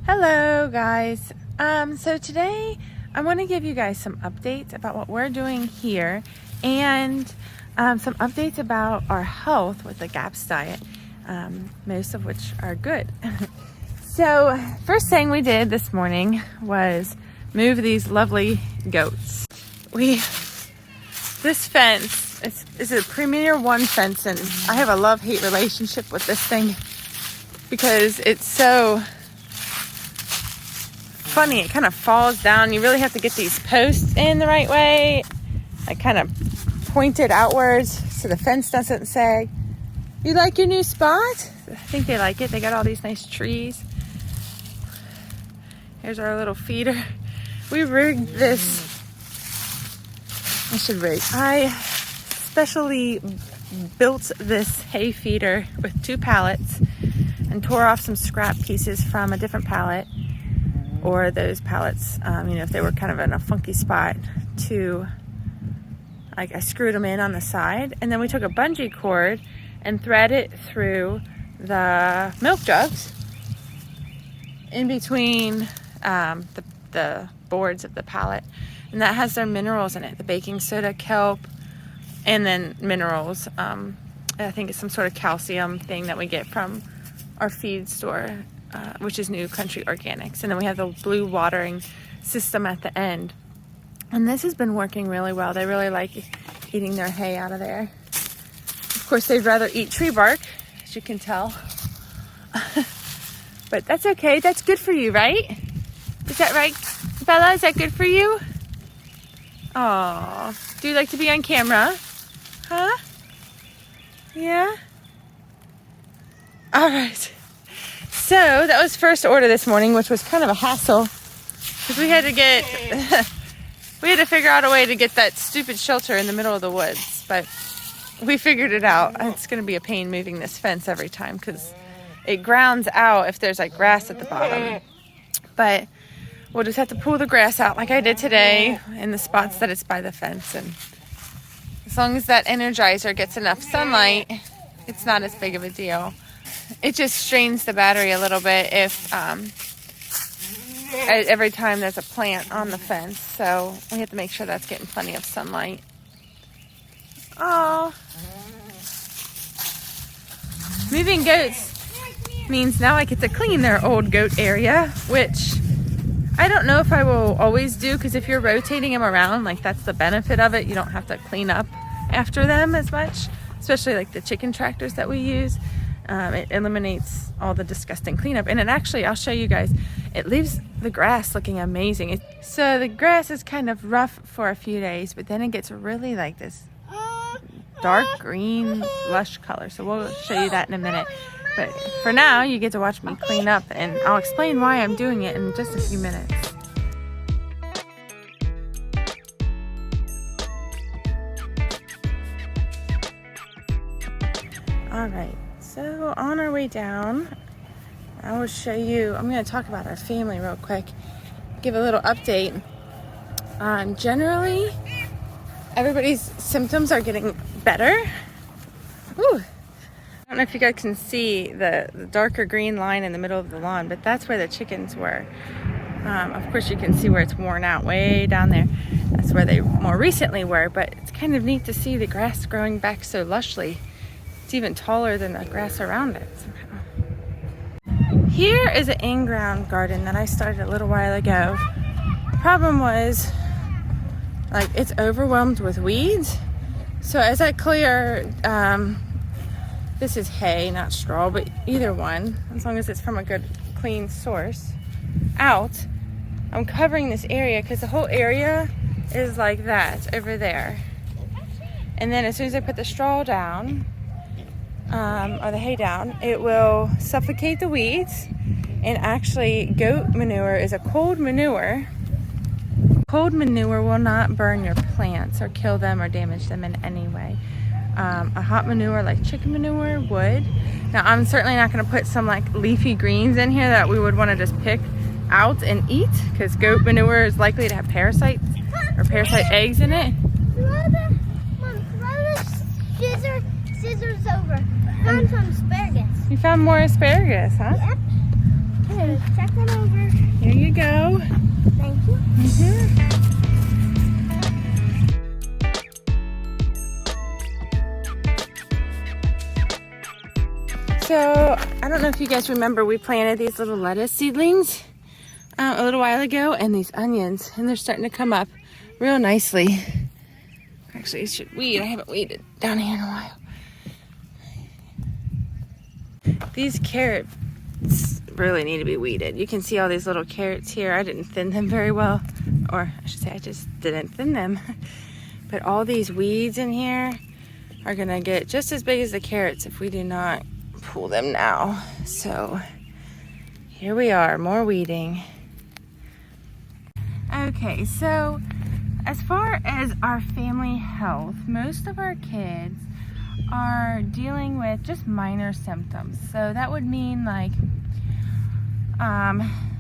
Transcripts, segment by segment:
Hello guys. So today I want to give you guys some updates about what we're doing here and some updates about our health with the GAPS diet, most of which are good. So first thing we did this morning was move these lovely goats. This fence is a Premier One fence, and I have a love-hate relationship with this thing because it's so funny. It kind of falls down. You really have to get these posts in the right way, like kind of pointed outwards so the fence doesn't sag. You like your new spot? I think they like it. They got all these nice trees. Here's our little feeder. We rigged this. I specially built this hay feeder with 2 pallets and tore off some scrap pieces from a different pallet, or those pallets, if they were kind of in a funky spot, I screwed them in on the side, and then we took a bungee cord and thread it through the milk jugs in between the boards of the pallet, and that has their minerals in it, the baking soda, kelp, and then minerals. I think it's some sort of calcium thing that we get from our feed store, which is New Country Organics. And then we have the blue watering system at the end. And this has been working really well. They really like eating their hay out of there. Of course, they'd rather eat tree bark, as you can tell. But that's okay. That's good for you, right? Is that right, Bella? Is that good for you? Aw. Do you like to be on camera? Huh? Yeah? All right. So that was first order this morning, which was kind of a hassle because we had to figure out a way to get that stupid shelter in the middle of the woods, but we figured it out. It's going to be a pain moving this fence every time because it grounds out if there's like grass at the bottom, but we'll just have to pull the grass out like I did today in the spots that it's by the fence, and as long as that Energizer gets enough sunlight, it's not as big of a deal. It just strains the battery a little bit if every time there's a plant on the fence, so we have to make sure that's getting plenty of sunlight. Oh, moving goats means now I get to clean their old goat area, which I don't know if I will always do, because if you're rotating them around, like, that's the benefit of it. You don't have to clean up after them as much, especially like the chicken tractors that we use. It eliminates all the disgusting cleanup, and it actually, I'll show you guys, it leaves the grass looking amazing. So the grass is kind of rough for a few days, but then it gets really like this dark green lush color, so we'll show you that in a minute. But for now, you get to watch me clean up, and I'll explain why I'm doing it in just a few minutes. All right, so on our way down, I will show you, I'm going to talk about our family real quick, give a little update. Generally, everybody's symptoms are getting better. Ooh. I don't know if you guys can see the darker green line in the middle of the lawn, but that's where the chickens were. Of course, you can see where it's worn out way down there. That's where they more recently were, but it's kind of neat to see the grass growing back so lushly. It's even taller than the grass around it somehow. Here is an in-ground garden that I started a little while ago. The problem was, like, it's overwhelmed with weeds. So as I clear, this is hay, not straw, but either one, as long as it's from a good, clean source, out, I'm covering this area because the whole area is like that over there. And then as soon as I put the straw down, or the hay down, it will suffocate the weeds. And actually, goat manure is a cold manure. Cold manure will not burn your plants or kill them or damage them in any way. A hot manure like chicken manure would. Now, I'm certainly not going to put some like leafy greens in here that we would want to just pick out and eat, because goat manure is likely to have parasites or parasite eggs in it. Scissors over. Found some asparagus. You found more asparagus, huh? Yep. Here, check that over. if you guys remember, we planted these little lettuce seedlings a little while ago, and these onions, and they're starting to come up real nicely. Actually, I should weed. I haven't weeded down here in a while. These carrots really need to be weeded. You can see all these little carrots here. I didn't thin them very well, or I should say I just didn't thin them. But all these weeds in here are gonna get just as big as the carrots if we do not pull them now. So here we are, more weeding. Okay, so as far as our family health, most of our kids are dealing with just minor symptoms. So that would mean like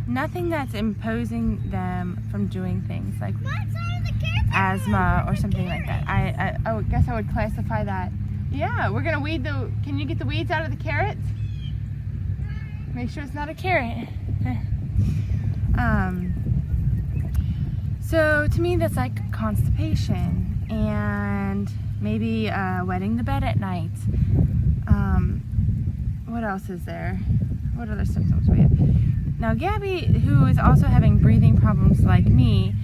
nothing that's imposing them from doing things like asthma or something like that. I guess I would classify that. Yeah, we're gonna weed can you get the weeds out of the carrots? Make sure it's not a carrot. So to me that's like constipation and maybe wetting the bed at night. What else is there? What other symptoms we have? Now Gabby, who is also having breathing problems like me,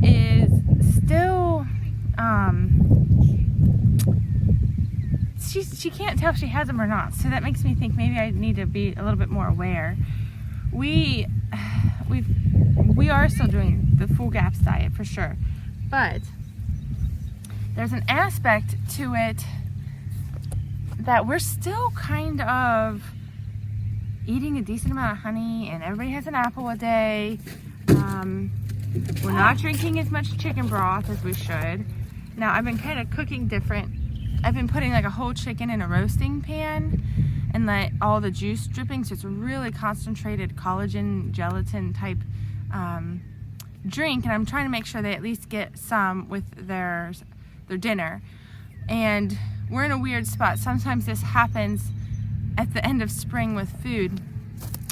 is still, she can't tell if she has them or not. So that makes me think maybe I need to be a little bit more aware. We are still doing the full GAPS diet for sure, but there's an aspect to it that we're still kind of eating a decent amount of honey, and everybody has an apple a day. We're not drinking as much chicken broth as we should. Now I've been kind of cooking different. I've been putting like a whole chicken in a roasting pan and let all the juice dripping, so it's a really concentrated collagen gelatin type drink, and I'm trying to make sure they at least get some with their dinner. And we're in a weird spot. Sometimes this happens at the end of spring with food,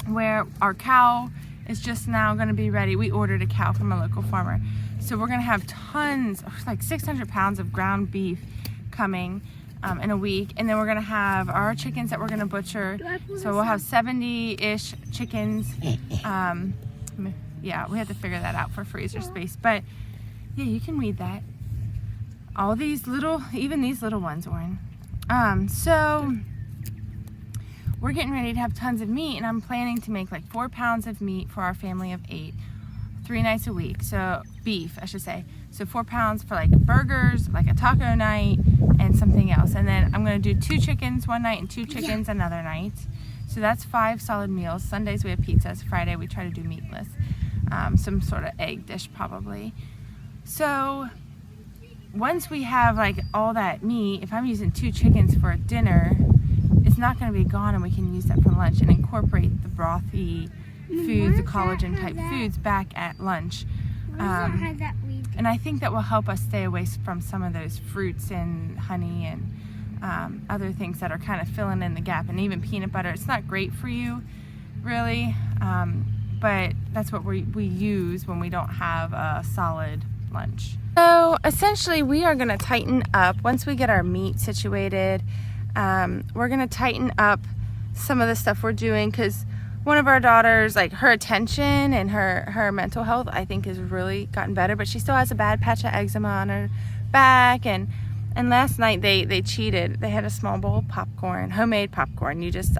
where our cow is just now going to be ready. We ordered a cow from a local farmer, so we're going to have tons, like 600 pounds of ground beef coming in a week, and then we're going to have our chickens that we're going to butcher. So we'll have 70-ish chickens. Yeah, we have to figure that out for freezer space, but yeah, you can weed that. All these little, even these little ones, Oren. So we're getting ready to have tons of meat, and I'm planning to make like 4 pounds of meat for our family of 8, 3 nights a week. So beef, I should say. So 4 pounds for like burgers, like a taco night, and something else. And then I'm gonna do 2 chickens one night and 2 chickens another night. So that's 5 solid meals. Sundays we have pizzas. Friday we try to do meatless. Some sort of egg dish probably. So once we have like all that meat, if I'm using 2 chickens for a dinner, it's not going to be gone, and we can use that for lunch and incorporate the brothy foods, the collagen type foods back at lunch. And I think that will help us stay away from some of those fruits and honey and other things that are kind of filling in the gap. And even peanut butter, it's not great for you really, but that's what we use when we don't have a solid lunch. So essentially we are going to tighten up once we get our meat situated. We're going to tighten up some of the stuff we're doing, because one of our daughters, like her attention and her mental health, I think has really gotten better, but she still has a bad patch of eczema on her back. And last night they cheated. They had a small bowl of popcorn, homemade popcorn. You just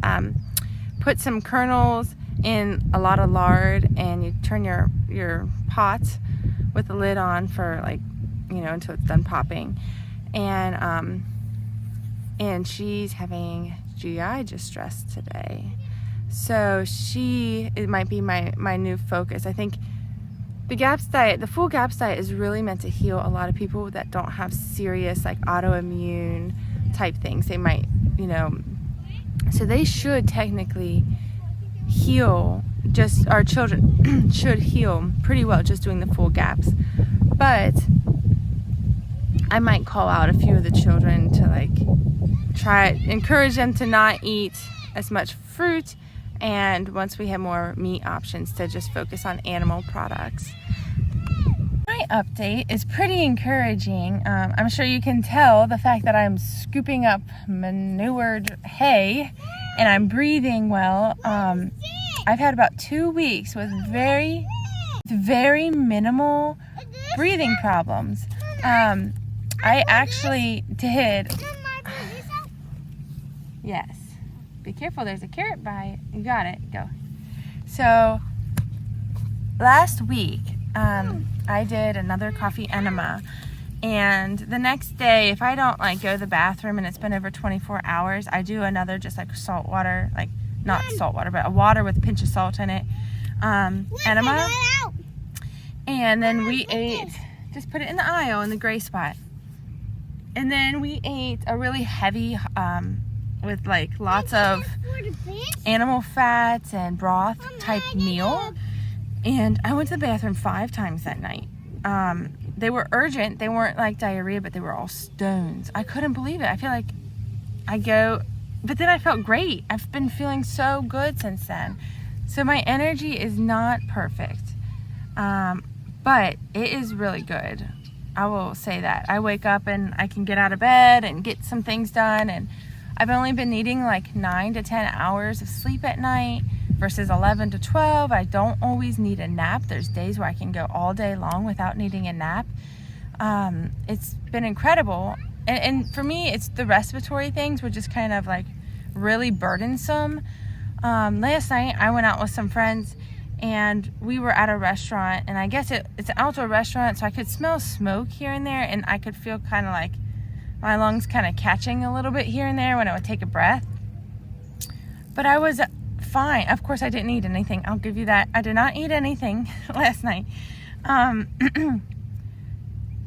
put some kernels in a lot of lard, and you turn your pot with the lid on for like, until it's done popping. And she's having GI distress today. So it might be my new focus. I think the GAPS diet, the full GAPS diet, is really meant to heal a lot of people that don't have serious like autoimmune type things. They might, so they should technically heal, just our children should heal pretty well just doing the full GAPS. But I might call out a few of the children to like encourage them to not eat as much fruit, and once we have more meat options, to just focus on animal products. My update is pretty encouraging. I'm sure you can tell the fact that I'm scooping up manured hay and I'm breathing well. I've had about 2 weeks with very minimal breathing problems. I actually did. Yes. Be careful, there's a carrot by it. You got it. Go. So, last week, I did another coffee enema. And the next day, if I don't go to the bathroom and it's been over 24 hours, I do another just salt water, not salt water, but a water with a pinch of salt in it, enema. And then we ate, just put it in the aisle in the gray spot. And then we ate a really heavy, with lots of animal fats and broth type meal. And I went to the bathroom 5 times that night. They were urgent. They weren't diarrhea, but they were all stones. I couldn't believe it. I feel like but then I felt great. I've been feeling so good since then. So my energy is not perfect, but it is really good. I will say that. I wake up and I can get out of bed and get some things done, and I've only been needing 9 to 10 hours of sleep at night versus 11 to 12. I don't always need a nap. There's days where I can go all day long without needing a nap. It's been incredible. And for me, it's the respiratory things, which is kind of really burdensome. Last night, I went out with some friends and we were at a restaurant, and I guess it's an outdoor restaurant, so I could smell smoke here and there, and I could feel kind of my lungs kind of catching a little bit here and there when I would take a breath. But I was fine. Of course, I didn't eat anything. I'll give you that. I did not eat anything last night.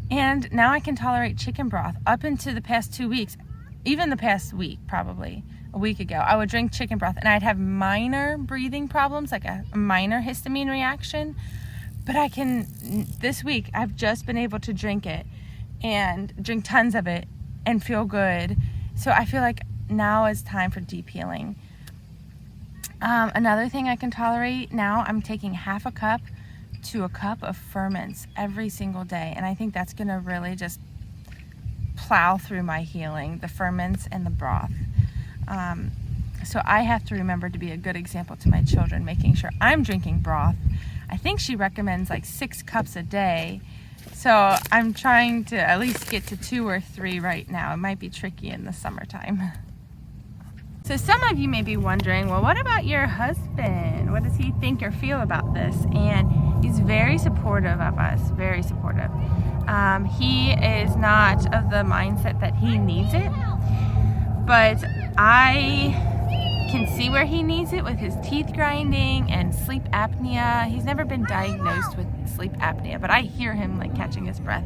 And now I can tolerate chicken broth. Up into the past 2 weeks, even the past week, probably a week ago, I would drink chicken broth and I'd have minor breathing problems, a minor histamine reaction. But this week, I've just been able to drink it and drink tons of it and feel good. So I feel like now is time for deep healing. Another thing I can tolerate now, I'm taking half a cup to a cup of ferments every single day. And I think that's going to really just plow through my healing, the ferments and the broth. So I have to remember to be a good example to my children, making sure I'm drinking broth. I think she recommends 6 cups a day. So I'm trying to at least get to 2 or 3 right now. It might be tricky in the summertime. So some of you may be wondering, well, what about your husband? What does he think or feel about this? And he's very supportive of us, very supportive. He is not of the mindset that he needs it, but I can see where he needs it with his teeth grinding and sleep apnea. He's never been diagnosed with sleep apnea, but I hear him catching his breath.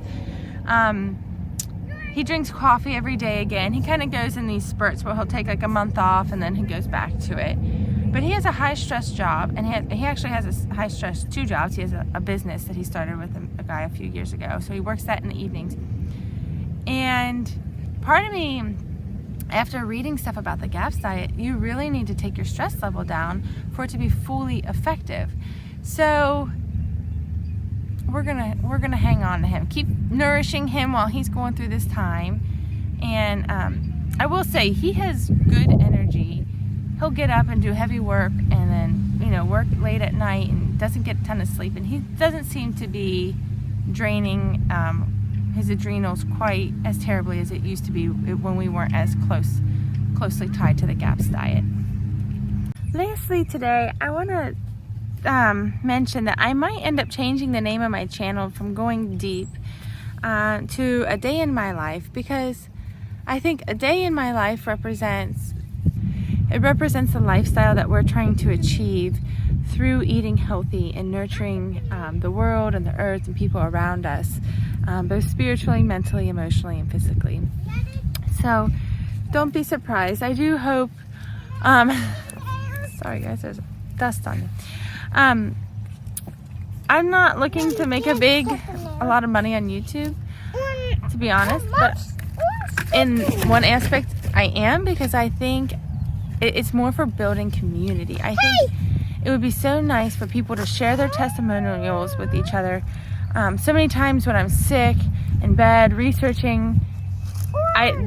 He drinks coffee every day again. He kind of goes in these spurts where he'll take a month off and then he goes back to it. But he has a high-stress job, and he actually has a high-stress 2 jobs. He has a business that he started with a guy a few years ago, so he works that in the evenings. And part of me, after reading stuff about the GAPS diet, you really need to take your stress level down for it to be fully effective. So we're gonna hang on to him, keep nourishing him while he's going through this time. And I will say he has good energy. He'll get up and do heavy work and then work late at night and doesn't get a ton of sleep, and he doesn't seem to be draining his adrenals quite as terribly as it used to be when we weren't as closely tied to the GAPS diet. Lastly today, I want to mention that I might end up changing the name of my channel from Going Deep to A Day in My Life, because I think a day in my life represents the lifestyle that we're trying to achieve through eating healthy and nurturing the world and the earth and people around us, both spiritually, mentally, emotionally, and physically. So don't be surprised. I do hope, sorry guys, there's dust on me. I'm not looking to make a lot of money on YouTube, to be honest, but in one aspect I am, because I think it's more for building community. I think it would be so nice for people to share their testimonials with each other. So many times when I'm sick in bed researching,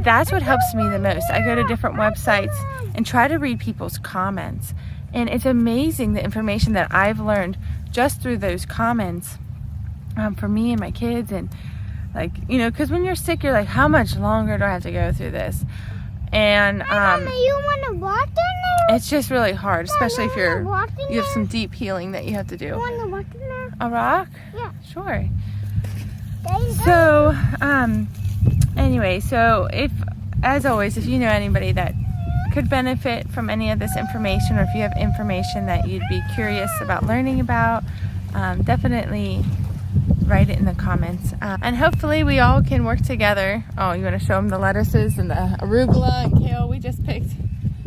that's what helps me the most. I go to different websites and try to read people's comments. And it's amazing the information that I've learned just through those comments for me and my kids. And like, you know, because when you're sick, you're like, how much longer do I have to go through this? And you want to walk in there? it's just really hard, especially if you have some deep healing that you have to do. You want to walk in there? A rock? Yeah. Sure. So, anyway, so as always, if you know anybody that could benefit from any of this information, or if you have information that you'd be curious about learning about, definitely write it in the comments. And hopefully we all can work together. Oh, you want to show them the lettuces and the arugula and kale we just picked?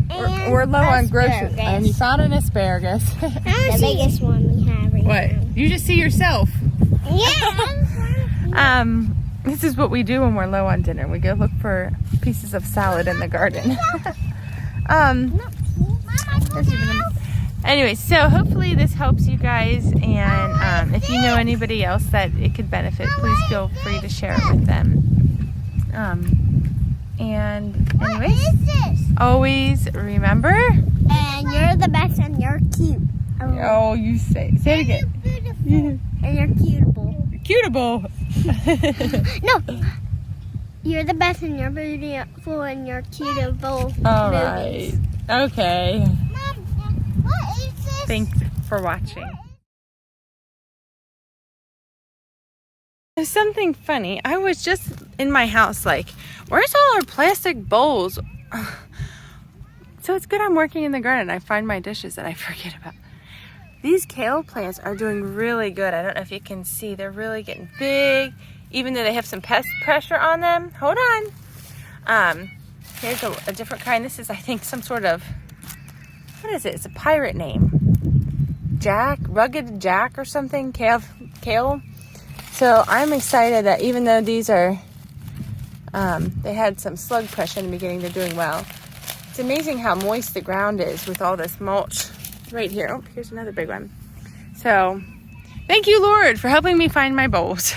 We're low on groceries. And you found an asparagus. The biggest one we have right What? now. You just see yourself. Yeah. This is what we do when we're low on dinner. We go look for pieces of salad in the garden. Anyway, so hopefully this helps you guys, and if you know anybody else that it could benefit, please feel free to share it with them. And anyways, always remember, And you're the best and you're cute. oh, you say it again. Beautiful. And you're cutable. Cutable. No. You're the best and you're beautiful and you're cutable. All right. Okay. Mom, what is this? Thanks for watching. There's something funny. I was just in my house like, where's all our plastic bowls? So it's good I'm working in the garden. I find my dishes that I forget about. These kale plants are doing really good. I don't know if you can see. They're really getting big, even though they have some pest pressure on them. Hold on. Here's a different kind. This is, I think, some sort of, what is it? It's a pirate name. Rugged Jack or something, kale. So I'm excited that even though these are, they had some slug pressure in the beginning, they're doing well. It's amazing how moist the ground is with all this mulch right here. Oh, here's another big one. So thank you, Lord, for helping me find my bowls.